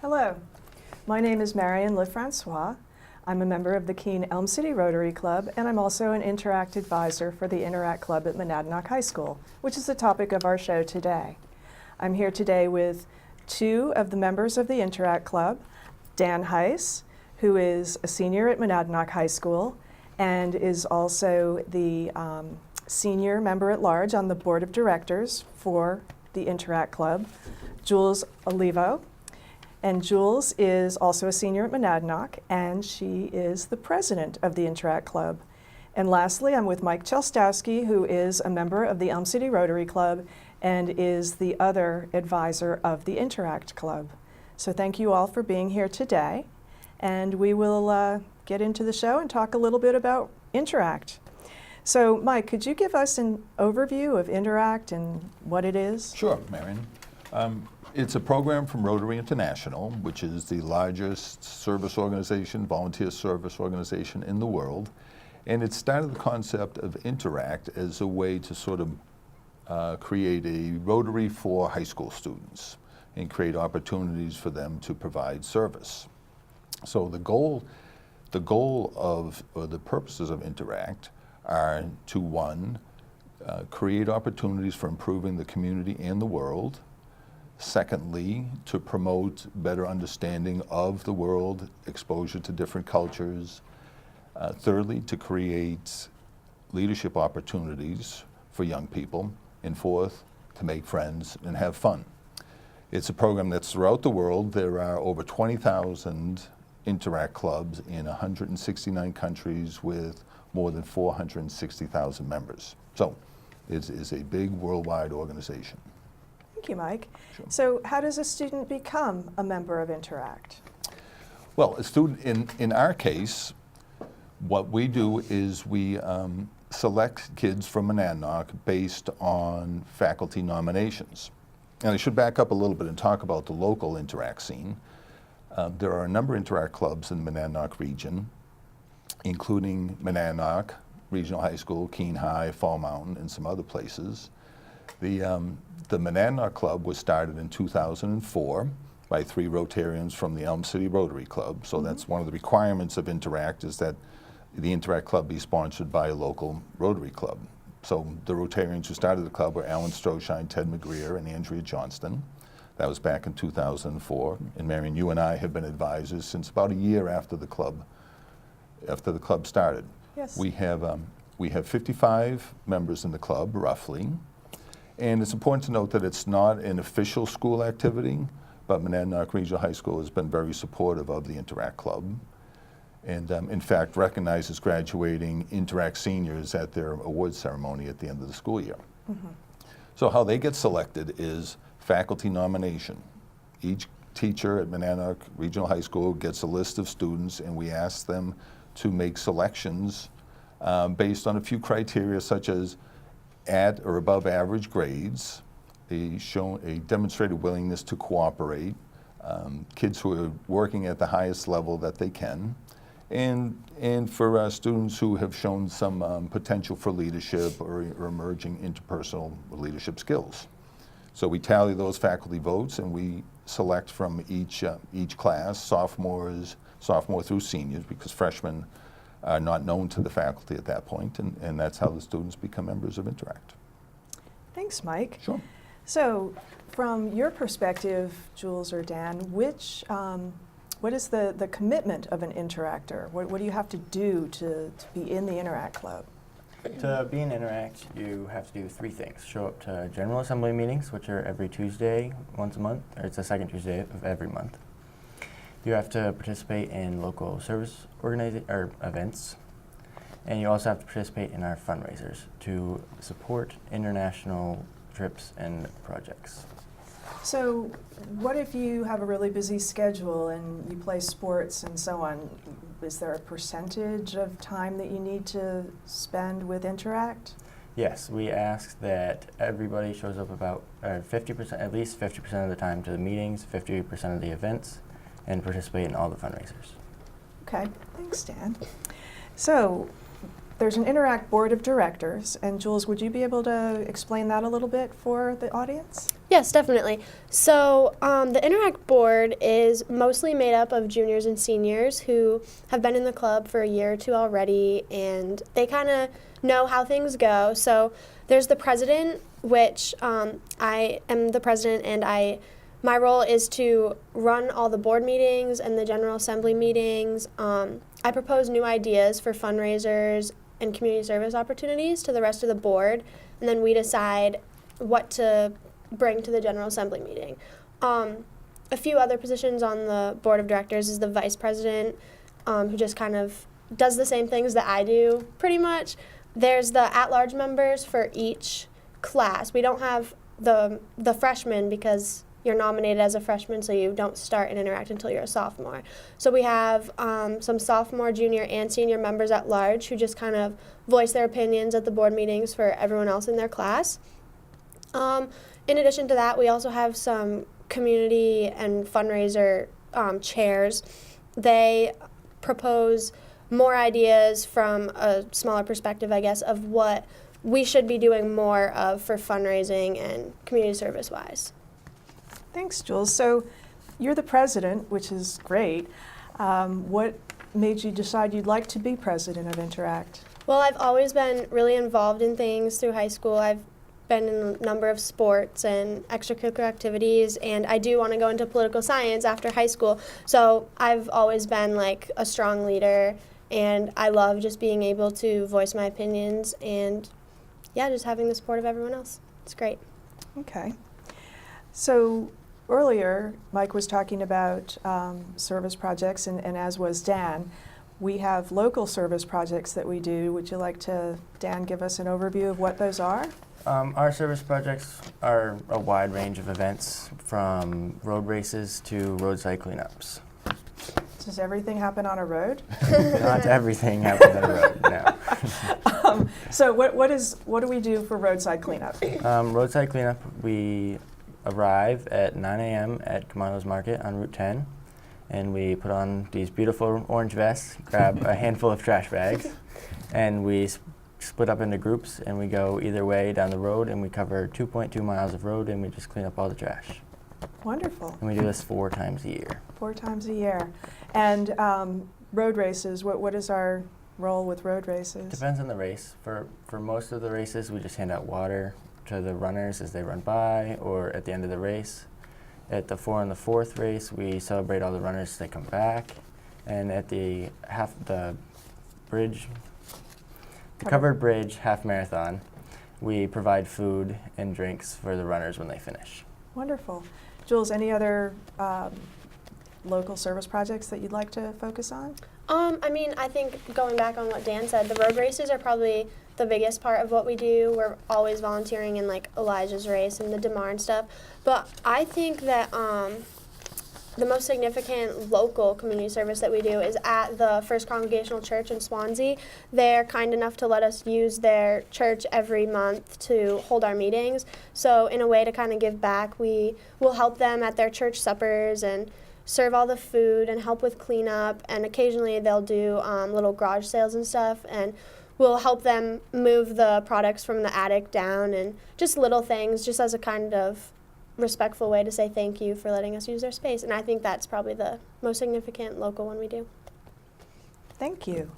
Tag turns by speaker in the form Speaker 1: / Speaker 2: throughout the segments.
Speaker 1: Hello, my name is Marion LeFrancois. I'm a member of the Keene Elm City Rotary Club, and I'm also an Interact advisor for the Interact Club at Monadnock High School, which is the topic of our show today. I'm here today with two of the members of the Interact Club, Dan Heiss, who is a senior at Monadnock High School and is also the senior member at large on the board of directors for the Interact Club, Jules Olivo. And Jules is also a senior at Monadnock, and she is the president of the Interact Club. And lastly, I'm with Mike Chelstowski, who is a member of the Elm City Rotary Club and is the other advisor of the Interact Club. So thank you all for being here today. And we will get into the show and talk a little bit about Interact. So Mike, could you give us an overview of Interact and what it is?
Speaker 2: Sure, Marion. It's a program from Rotary International, which is the largest service organization, volunteer service organization in the world. And it started the concept of Interact as a way to sort of create a Rotary for high school students and create opportunities for them to provide service. So the goal of, or the purposes of Interact are to, one, create opportunities for improving the community and the world. Secondly, to promote better understanding of the world, exposure to different cultures. Thirdly, to create leadership opportunities for young people. And fourth, to make friends and have fun. It's a program that's throughout the world. There are over 20,000 Interact clubs in 169 countries with more than 460,000 members. So it is a big worldwide organization.
Speaker 1: Thank you, Mike.
Speaker 2: Sure.
Speaker 1: So how does a student become a member of Interact?
Speaker 2: Well, a student, in our case, what we do is we select kids from Monadnock based on faculty nominations. And I should back up a little bit and talk about the local Interact scene. There are a number of Interact clubs in the Monadnock region, including Monadnock Regional High School, Keene High, Fall Mountain, and some other places. The Monadnock Club was started in 2004 by 3 Rotarians from the Elm City Rotary Club. So that's one of the requirements of Interact, is that the Interact Club be sponsored by a local Rotary Club. So the Rotarians who started the club were Alan Stroshine, Ted McGreer, and Andrea Johnston. That was back in 2004. And Marion, you and I have been advisors since about a year after the club started.
Speaker 1: Yes.
Speaker 2: We have 55 members in the club, roughly. And it's important to note that it's not an official school activity, but Monadnock Regional High School has been very supportive of the Interact Club, and in fact recognizes graduating Interact seniors at their awards ceremony at the end of the school year. So how they get selected is faculty nomination. Each teacher at Monadnock Regional High School gets a list of students, and we ask them to make selections based on a few criteria, such as at or above average grades, a demonstrated willingness to cooperate, kids who are working at the highest level that they can, and for students who have shown some potential for leadership or emerging interpersonal leadership skills. So we tally those faculty votes, and we select from each class, sophomore through seniors, because freshmen are not known to the faculty at that point, and that's how the students become members of Interact.
Speaker 1: Thanks, Mike.
Speaker 2: Sure.
Speaker 1: So from your perspective, Jules or Dan, what is the commitment of an Interactor? What do you have to do to be in the Interact Club?
Speaker 3: To be in Interact, you have to do 3 things. Show up to General Assembly meetings, which are every Tuesday, once a month, or it's the second Tuesday of every month. You have to participate in local service events, and you also have to participate in our fundraisers to support international trips and projects.
Speaker 1: So what if you have a really busy schedule and you play sports and so on? Is there a percentage of time that you need to spend with Interact?
Speaker 3: Yes, we ask that everybody shows up about 50%, at least 50% of the time to the meetings, 50% of the events, and participate in all the fundraisers.
Speaker 1: Okay, thanks, Dan. So there's an Interact board of directors, and Jules, would you be able to explain that a little bit for the audience?
Speaker 4: Yeah, Yes, definitely. So the Interact board is mostly made up of juniors and seniors who have been in the club for a year or two already, and they kind of know how things go. So there's the president, which I am the president, and my role is to run all the board meetings and the General Assembly meetings. I propose new ideas for fundraisers and community service opportunities to the rest of the board, and then we decide what to bring to the General Assembly meeting. A few other positions on the board of directors is the vice president, who just kind of does the same things that I do, pretty much. There's the at-large members for each class. We don't have the freshmen because you're nominated as a freshman, so you don't start and interact until you're a sophomore. So we have some sophomore, junior, and senior members at large who just kind of voice their opinions at the board meetings for everyone else in their class. In addition to that, we also have some community and fundraiser chairs. They propose more ideas from a smaller perspective, I guess, of what we should be doing more of for fundraising and community service-wise.
Speaker 1: Thanks, Jules. So you're the president, which is great. What made you decide you'd like to be president of Interact?
Speaker 4: Well, I've always been really involved in things through high school. I've been in a number of sports and extracurricular activities, and I do want to go into political science after high school. So I've always been like a strong leader, and I love just being able to voice my opinions and, yeah, just having the support of everyone else. It's great.
Speaker 1: Okay. So earlier, Mike was talking about service projects, and as was Dan. We have local service projects that we do. Would you like to, Dan, give us an overview of what those are?
Speaker 3: Our service projects are a wide range of events, from road races to roadside cleanups.
Speaker 1: Does everything happen on a road?
Speaker 3: Not everything happens on a road, no.
Speaker 1: So what do we do for roadside cleanup?
Speaker 3: Roadside cleanup, we arrive at 9 a.m. at Commando's Market on Route 10, and we put on these beautiful orange vests, grab a handful of trash bags, and we split up into groups, and we go either way down the road, and we cover 2.2 miles of road, and we just clean up all the trash.
Speaker 1: Wonderful.
Speaker 3: And we do this 4 times a year.
Speaker 1: 4 times a year. And road races, what is our role with road races?
Speaker 3: Depends on the race. For most of the races, we just hand out water to the runners as they run by, or at the end of the race. At the 4 and the 4th race, we celebrate all the runners as they come back. And at the covered bridge half marathon, we provide food and drinks for the runners when they finish.
Speaker 1: Wonderful. Jules, any other local service projects that you'd like to focus on?
Speaker 4: I mean, I think going back on what Dan said, the road races are probably the biggest part of what we do. We're always volunteering in like Elijah's race and the DeMar and stuff. But I think that the most significant local community service that we do is at the First Congregational Church in Swansea. They're kind enough to let us use their church every month to hold our meetings. So in a way to kind of give back, we will help them at their church suppers and serve all the food and help with cleanup. And occasionally they'll do little garage sales and stuff. And we'll help them move the products from the attic down, and just little things, just as a kind of respectful way to say thank you for letting us use their space. And I think that's probably the most significant local one we do.
Speaker 1: Thank you.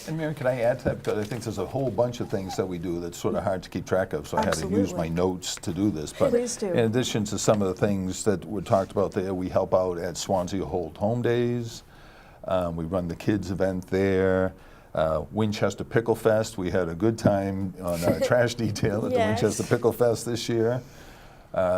Speaker 2: And Mary, can I add to that? Because I think there's a whole bunch of things that we do that's sort of hard to keep track of, so I had to use my notes to do this. But
Speaker 1: Please do.
Speaker 2: in addition to some of the things that were talked about there, we help out at Swansea Hold Home Days. We run the kids event there. Winchester Pickle Fest, we had a good time on trash detail at the
Speaker 4: Yes.
Speaker 2: Winchester Pickle Fest this year.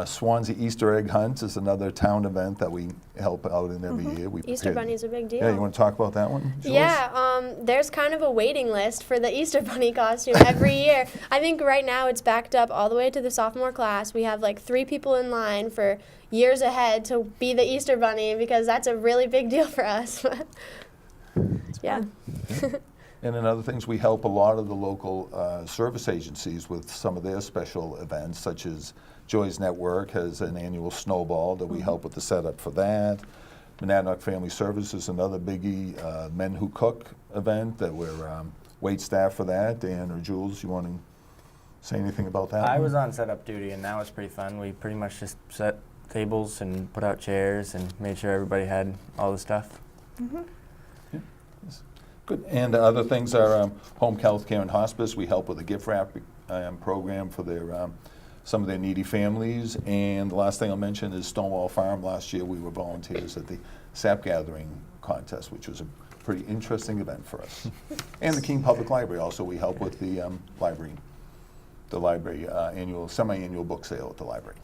Speaker 2: Swansea Easter Egg Hunt is another town event that we help out in every year. We
Speaker 4: Easter Bunny is a big deal.
Speaker 2: Yeah, you want to talk about that one, Jules?
Speaker 4: Yeah, there's kind of a waiting list for the Easter Bunny costume every year. I think right now it's backed up all the way to the sophomore class. We have like 3 people in line for years ahead to be the Easter Bunny, because that's a really big deal for us. Yeah.
Speaker 2: And in other things, we help a lot of the local service agencies with some of their special events, such as Joy's Network has an annual snowball that we help with the setup for that. Monadnock Family Services, another biggie, Men Who Cook event that we're wait staff for that. Dan or Jules, you want to say anything about that?
Speaker 3: I was on setup duty, and that was pretty fun. We pretty much just set tables and put out chairs and made sure everybody had all the stuff.
Speaker 1: Mm-hmm.
Speaker 2: Good. And other things are home health care and hospice. We help with a gift wrap program for their some of their needy families. And the last thing I'll mention is Stonewall Farm. Last year we were volunteers at the sap gathering contest, which was a pretty interesting event for us. And the Keene Public Library also, we help with the library semi-annual book sale at the library.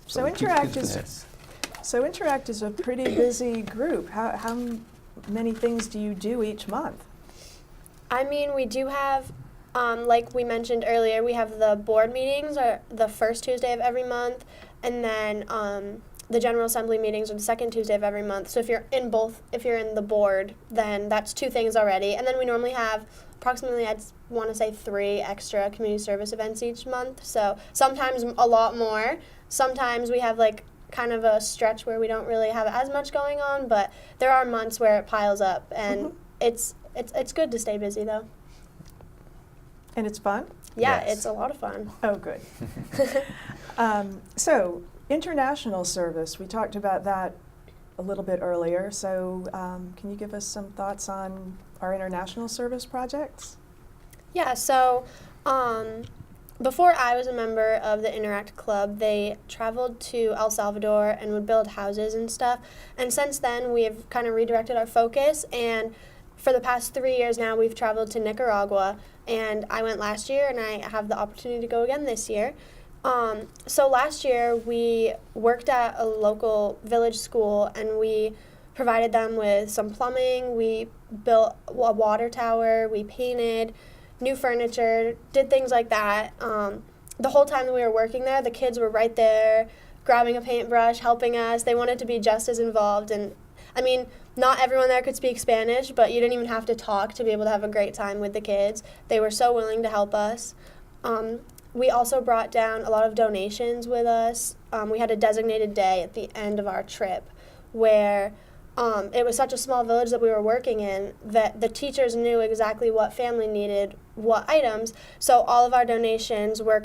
Speaker 1: So
Speaker 2: it keeps
Speaker 1: Interact
Speaker 2: kids
Speaker 1: is
Speaker 2: busy.
Speaker 1: So Interact is a pretty busy group. How many things do you do each month?
Speaker 4: I mean, we do have, like we mentioned earlier, we have the board meetings are the first Tuesday of every month, and then the General Assembly meetings are the second Tuesday of every month. So if you're in the board, then that's 2 things already. And then we normally have approximately, I'd want to say 3 extra community service events each month. So sometimes a lot more. Sometimes we have like kind of a stretch where we don't really have as much going on, but there are months where it piles up, and it's good to stay busy though.
Speaker 1: And it's fun?
Speaker 4: Yeah,
Speaker 3: Yes.
Speaker 4: it's a lot of fun.
Speaker 1: Oh, good. So international service, we talked about that a little bit earlier. So can you give us some thoughts on our international service projects?
Speaker 4: Yeah, so before I was a member of the Interact Club, they traveled to El Salvador and would build houses and stuff. And since then, we've kind of redirected our focus. And for the past 3 years now, we've traveled to Nicaragua. And I went last year, and I have the opportunity to go again this year. So last year, we worked at a local village school, and we provided them with some plumbing. We built a water tower. We painted new furniture, did things like that. The whole time that we were working there, the kids were right there, grabbing a paintbrush, helping us. They wanted to be just as involved. And I mean, not everyone there could speak Spanish, but you didn't even have to talk to be able to have a great time with the kids. They were so willing to help us. We also brought down a lot of donations with us. We had a designated day at the end of our trip where it was such a small village that we were working in that the teachers knew exactly what family needed what items. So all of our donations were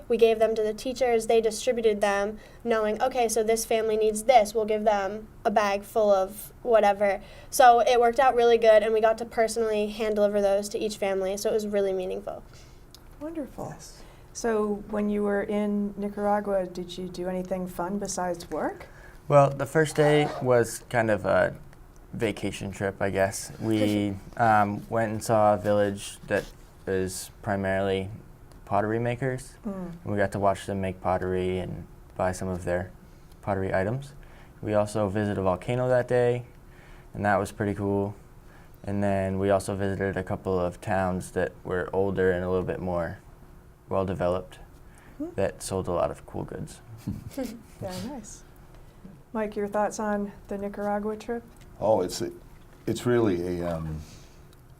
Speaker 4: we gave them to the teachers, they distributed them, knowing, okay, so this family needs this, we'll give them a bag full of whatever. So it worked out really good, and we got to personally hand deliver those to each family, so it was really meaningful.
Speaker 1: Wonderful.
Speaker 3: Yes.
Speaker 1: So when you were in Nicaragua, did you do anything fun besides work?
Speaker 3: Well, the first day was kind of a vacation trip, I guess. We went and saw a village that is primarily pottery makers. And we got to watch them make pottery and buy some of their pottery items. We also visited a volcano that day, and that was pretty cool. And then we also visited a couple of towns that were older and a little bit more well-developed that sold a lot of cool goods.
Speaker 1: Very nice. Mike, your thoughts on the Nicaragua trip?
Speaker 2: Oh, it's really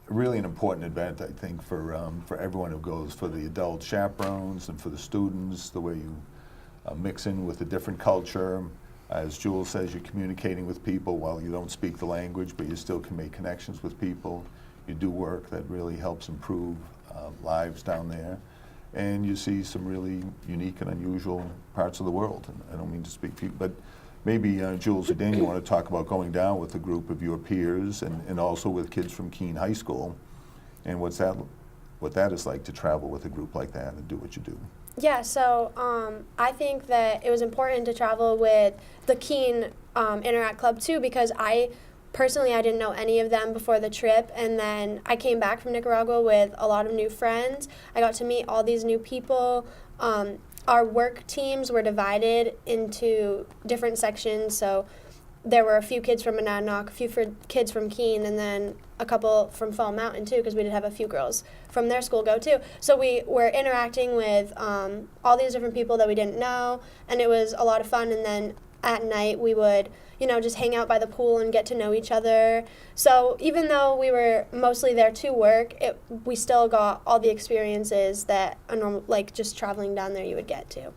Speaker 2: really an important event, I think, for everyone who goes, for the adult chaperones and for the students, the way you mix in with a different culture. As Jules says, you're communicating with people while you don't speak the language, but you still can make connections with people. You do work that really helps improve lives down there. And you see some really unique and unusual parts of the world. And I don't mean to speak for you, but maybe Jules or Dan, you want to talk about going down with a group of your peers and also with kids from Keene High School, and what that is like to travel with a group like that and do what you do.
Speaker 4: Yeah, so I think that it was important to travel with the Keene Interact Club too, because I didn't know any of them before the trip, and then I came back from Nicaragua with a lot of new friends. I got to meet all these new people. Our work teams were divided into different sections, so there were a few kids from Monadnock, a few kids from Keene, and then a couple from Fall Mountain too, because we did have a few girls from their school go too. So we were interacting with all these different people that we didn't know, and it was a lot of fun. And then at night we would, just hang out by the pool and get to know each other. So even though we were mostly there to work, we still got all the experiences that a normal, like just traveling down there, you would get to.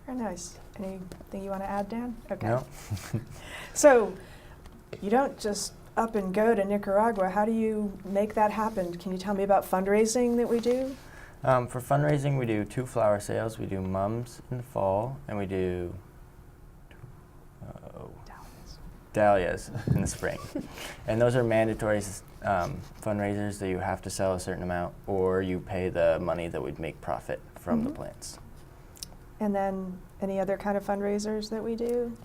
Speaker 1: Very nice. Anything you want to add, Dan? Okay.
Speaker 3: No?
Speaker 1: So you don't just up and go to Nicaragua. How do you make that happen? Can you tell me about fundraising that we do?
Speaker 3: For fundraising, we do 2 flower sales. We do mums in the fall, and we do dahlias in the spring. And those are mandatory fundraisers that you have to sell a certain amount, or you pay the money that would make profit from the plants.
Speaker 1: And then any other kind of fundraisers that we do?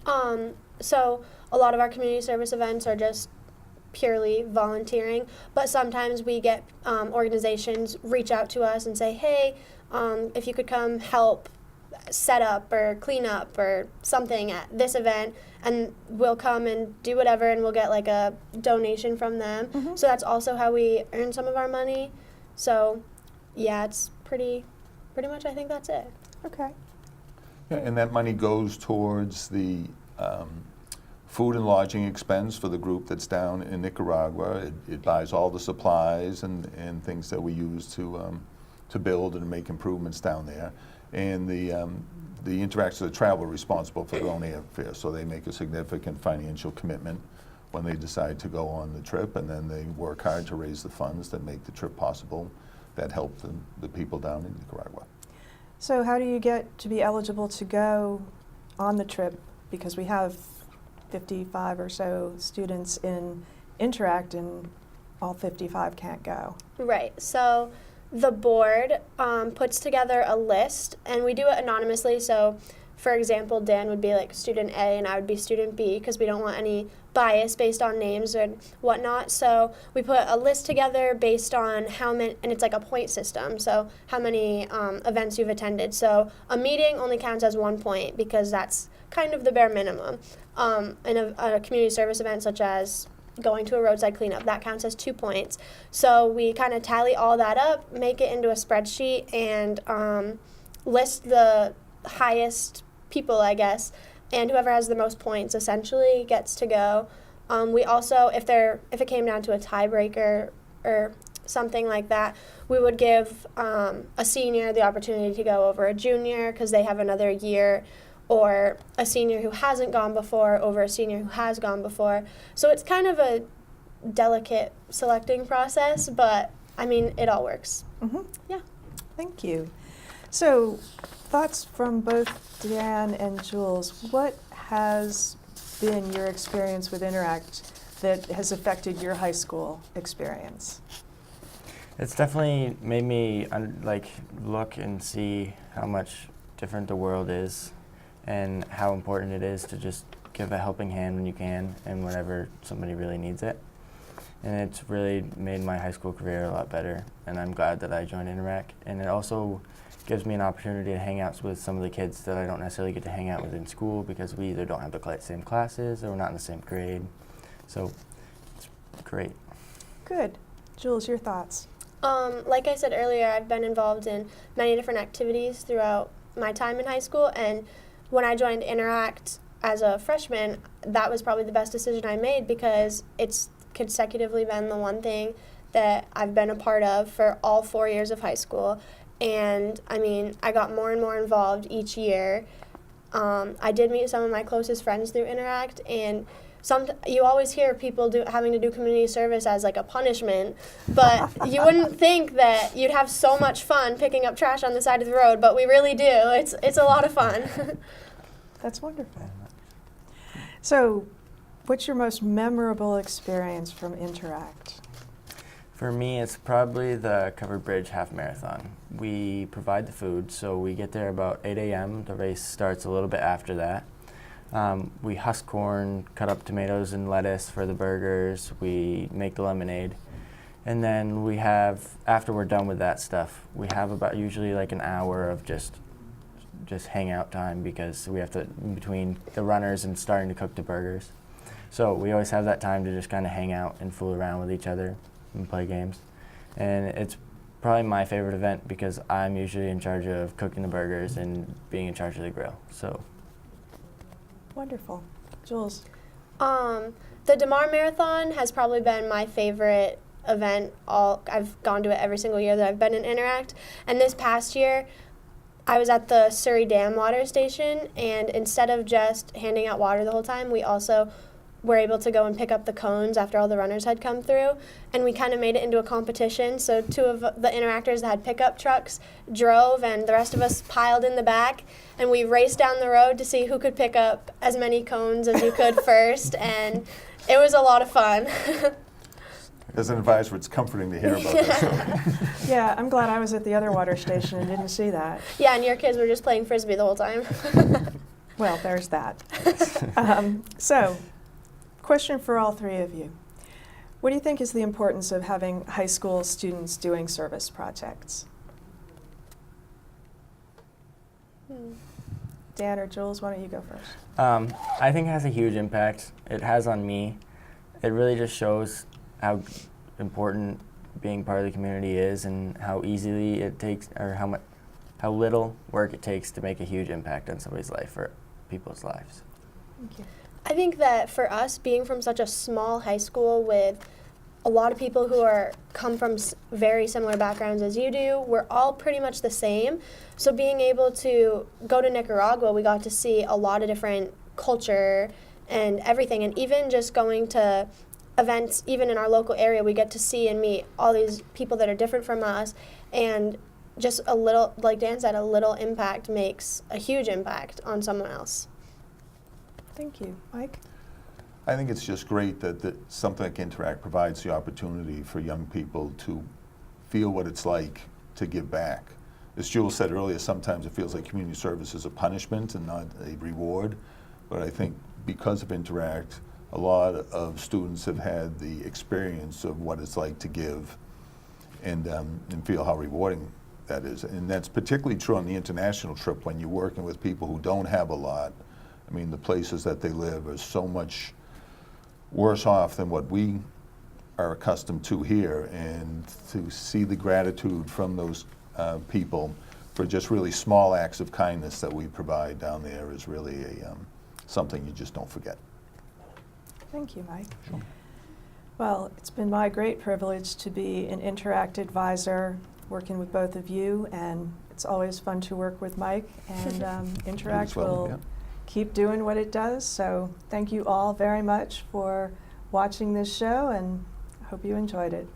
Speaker 4: So a lot of our community service events are just purely volunteering, but sometimes we get organizations reach out to us and say, hey, if you could come help set up or clean up or something at this event, and we'll come and do whatever, and we'll get like a donation from them. So that's also how we earn some of our money. So yeah, it's pretty much, I think that's it.
Speaker 1: Okay.
Speaker 2: Yeah, and that money goes towards the food and lodging expense for the group that's down in Nicaragua. It buys all the supplies and things that we use to build and make improvements down there. And the interactors of the travel are responsible for their own airfare, so they make a significant financial commitment when they decide to go on the trip, and then they work hard to raise the funds that make the trip possible, that help the people down in Nicaragua.
Speaker 1: So how do you get to be eligible to go on the trip? Because we have 55 or so students in Interact, and all 55 can't go.
Speaker 4: Right. So the board puts together a list, and we do it anonymously. So, for example, Dan would be like student A, and I would be student B, because we don't want any bias based on names and whatnot. So we put a list together based on how many, and it's like a point system, so how many events you've attended. So a meeting only counts as 1 point, because that's kind of the bare minimum. And a community service event such as going to a roadside cleanup, that counts as 2 points. So we kind of tally all that up, make it into a spreadsheet, and list the highest people, I guess, and whoever has the most points essentially gets to go. We also, if it came down to a tiebreaker or something like that, we would give a senior the opportunity to go over a junior because they have another year, or a senior who hasn't gone before over a senior who has gone before. So it's kind of a delicate selecting process, but I mean, it all works. Yeah.
Speaker 1: Thank you. So, thoughts from both Dan and Jules. What has been your experience with Interact that has affected your high school experience?
Speaker 3: It's definitely made me look and see how much different the world is, and how important it is to just give a helping hand when you can and whenever somebody really needs it. And it's really made my high school career a lot better, and I'm glad that I joined Interact. And it also gives me an opportunity to hang out with some of the kids that I don't necessarily get to hang out with in school, because we either don't have the same classes or we're not in the same grade. So it's great.
Speaker 1: Good. Jules, your thoughts?
Speaker 4: Like I said earlier, I've been involved in many different activities throughout my time in high school, and when I joined Interact as a freshman, that was probably the best decision I made, because it's consecutively been the one thing that I've been a part of for all 4 years of high school. And I mean, I got more and more involved each year. I did meet some of my closest friends through Interact, and you always hear people having to do community service as like a punishment, but you wouldn't think that you'd have so much fun picking up trash on the side of the road, but we really do. It's a lot of fun.
Speaker 1: That's wonderful. So, what's your most memorable experience from Interact?
Speaker 3: For me, it's probably the Covered Bridge Half Marathon. We provide the food, so we get there about 8 a.m. The race starts a little bit after that. We husk corn, cut up tomatoes and lettuce for the burgers. We make the lemonade. And then we have, after we're done with that stuff, we have about usually like an hour of just hangout time, because we have to, in between the runners and starting to cook the burgers. So we always have that time to just kind of hang out and fool around with each other and play games. And it's probably my favorite event, because I'm usually in charge of cooking the burgers and being in charge of the grill. So.
Speaker 1: Wonderful. Jules?
Speaker 4: The DeMar Marathon has probably been my favorite event. I've gone to it every single year that I've been in Interact. And this past year, I was at the Surrey Dam water station, and instead of just handing out water the whole time, we also were able to go and pick up the cones after all the runners had come through, and we kind of made it into a competition. So 2 of the interactors that had pickup trucks drove, and the rest of us piled in the back, and we raced down the road to see who could pick up as many cones as you could first, and it was a lot of fun.
Speaker 2: As an advisor, it's comforting to hear about that story.
Speaker 1: Yeah, I'm glad I was at the other water station and didn't see that.
Speaker 4: Yeah, and your kids were just playing Frisbee the whole time.
Speaker 1: Well, there's that. So, question for all 3 of you. What do you think is the importance of having high school students doing service projects? Dan or Jules, why don't you go first?
Speaker 3: I think it has a huge impact. It has on me. It really just shows how important being part of the community is, and how easily it takes, or how little work it takes to make a huge impact on somebody's life or people's lives.
Speaker 1: Thank you.
Speaker 4: I think that for us, being from such a small high school with a lot of people who come from very similar backgrounds as you do, we're all pretty much the same. So being able to go to Nicaragua, we got to see a lot of different culture and everything, and even just going to events, even in our local area, we get to see and meet all these people that are different from us, and just a little, like Dan said, a little impact makes a huge impact on someone else.
Speaker 1: Thank you. Mike?
Speaker 2: I think it's just great that something like Interact provides the opportunity for young people to feel what it's like to give back. As Jules said earlier, sometimes it feels like community service is a punishment and not a reward, but I think because of Interact, a lot of students have had the experience of what it's like to give, and feel how rewarding that is. And that's particularly true on the international trip when you're working with people who don't have a lot. I mean, the places that they live are so much worse off than what we are accustomed to here, and to see the gratitude from those people for just really small acts of kindness that we provide down there is really something you just don't forget.
Speaker 1: Thank you, Mike.
Speaker 2: Sure.
Speaker 1: Well, it's been my great privilege to be an Interact advisor working with both of you, and it's always fun to work with Mike, and Interact will
Speaker 2: yeah.
Speaker 1: keep doing what it does. So thank you all very much for watching this show, and I hope you enjoyed it.